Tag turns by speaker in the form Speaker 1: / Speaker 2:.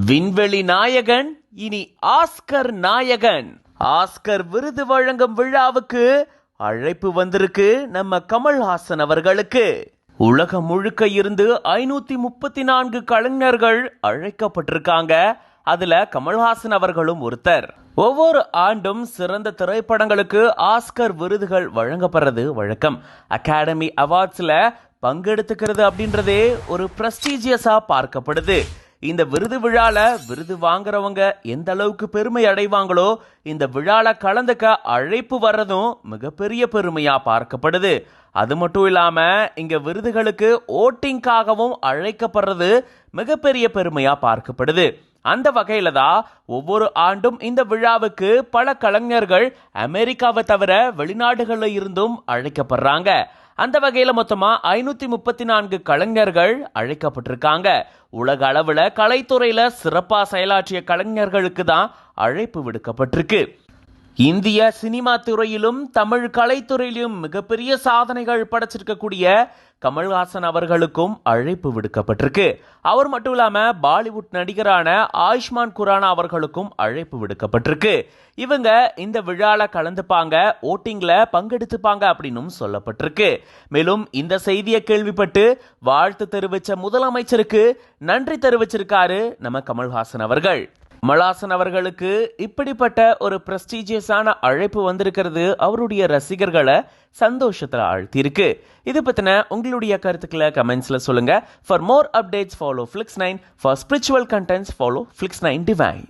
Speaker 1: விண்வெளி நாயகன் இனி ஆஸ்கர் நாயகன். ஆஸ்கர் விருது வழங்கும் விழாவுக்கு அழைப்பு வந்திருக்கு நம்ம கமல்ஹாசன் அவர்களுக்கு. உலகம் முழுக்க இருந்து 534 கலைஞர்கள் அழைக்கப்பட்டிருக்காங்க. அதுல கமல்ஹாசன் அவர்களும் ஒருத்தர். ஒவ்வொரு ஆண்டும் சிறந்த திரைப்படங்களுக்கு ஆஸ்கர் விருதுகள் வழங்கப்படுறது வழக்கம். அகாடமி அவார்ட்ஸ்ல பங்கெடுத்துக்கிறது அப்படின்றதே ஒரு பிரஸ்டீஜியஸா பார்க்கப்படுது. இந்த விருது விழால விருது வாங்குறவங்க எந்த அளவுக்கு பெருமை அடைவாங்களோ இந்த விழால கலந்துக்க அழைப்பு வர்றதும் மிகப்பெரிய பெருமையா பார்க்கப்படுது. அது மட்டும் இல்லாம இங்க விருதுகளுக்கு ஓட்டிங்காகவும் அழைக்கப்படுறது மிகப்பெரிய பெருமையா பார்க்கப்படுது. அந்த வகையில தான் ஒவ்வொரு ஆண்டும் இந்த விழாவுக்கு பல கலைஞர்கள் அமெரிக்காவை தவிர வெளிநாடுகளில் இருந்தும் அழைக்கப்படுறாங்க. அந்த வகையில மொத்தமா 534 கலைஞர்கள் அழைக்கப்பட்டிருக்காங்க. உலக அளவுல கலைத்துறையில சிறப்பா செயலாற்றிய கலைஞர்களுக்கு தான் அழைப்பு விடுக்கப்பட்டிருக்கு. இந்திய சினிமா துறையிலும் தமிழ் கலைத்துறையிலும் மிகப்பெரிய சாதனைகள் படைச்சிருக்கக்கூடிய கமல்ஹாசன் அவர்களுக்கும் அழைப்பு விடுக்கப்பட்டிருக்கு. அவர் மட்டும் இல்லாம பாலிவுட் நடிகரான ஆயுஷ்மான் குரானா அவர்களுக்கும் அழைப்பு விடுக்கப்பட்டிருக்கு. இவங்க இந்த விழால கலந்துப்பாங்க, ஓட்டிங்ல பங்கெடுத்துப்பாங்க அப்படின்னு சொல்லப்பட்டிருக்கு. மேலும் இந்த செய்தியை கேள்விப்பட்டு வாழ்த்து தெரிவிச்ச முதலமைச்சருக்கு நன்றி தெரிவிச்சிருக்காரு நம்ம கமல்ஹாசன் அவர்கள். கமல்ஹாசன் அவர்களுக்கு இப்படிப்பட்ட ஒரு பிரஸ்டீஜியஸான அழைப்பு வந்திருக்கிறது அவருடைய ரசிகர்களை சந்தோஷத்துல ஆழ்த்தியிருக்கு. இது பத்தின உங்களுடைய கருத்துக்களை கமெண்ட்ஸ்ல சொல்லுங்க. For more updates follow Flix9. For spiritual contents follow Flix9 Divine.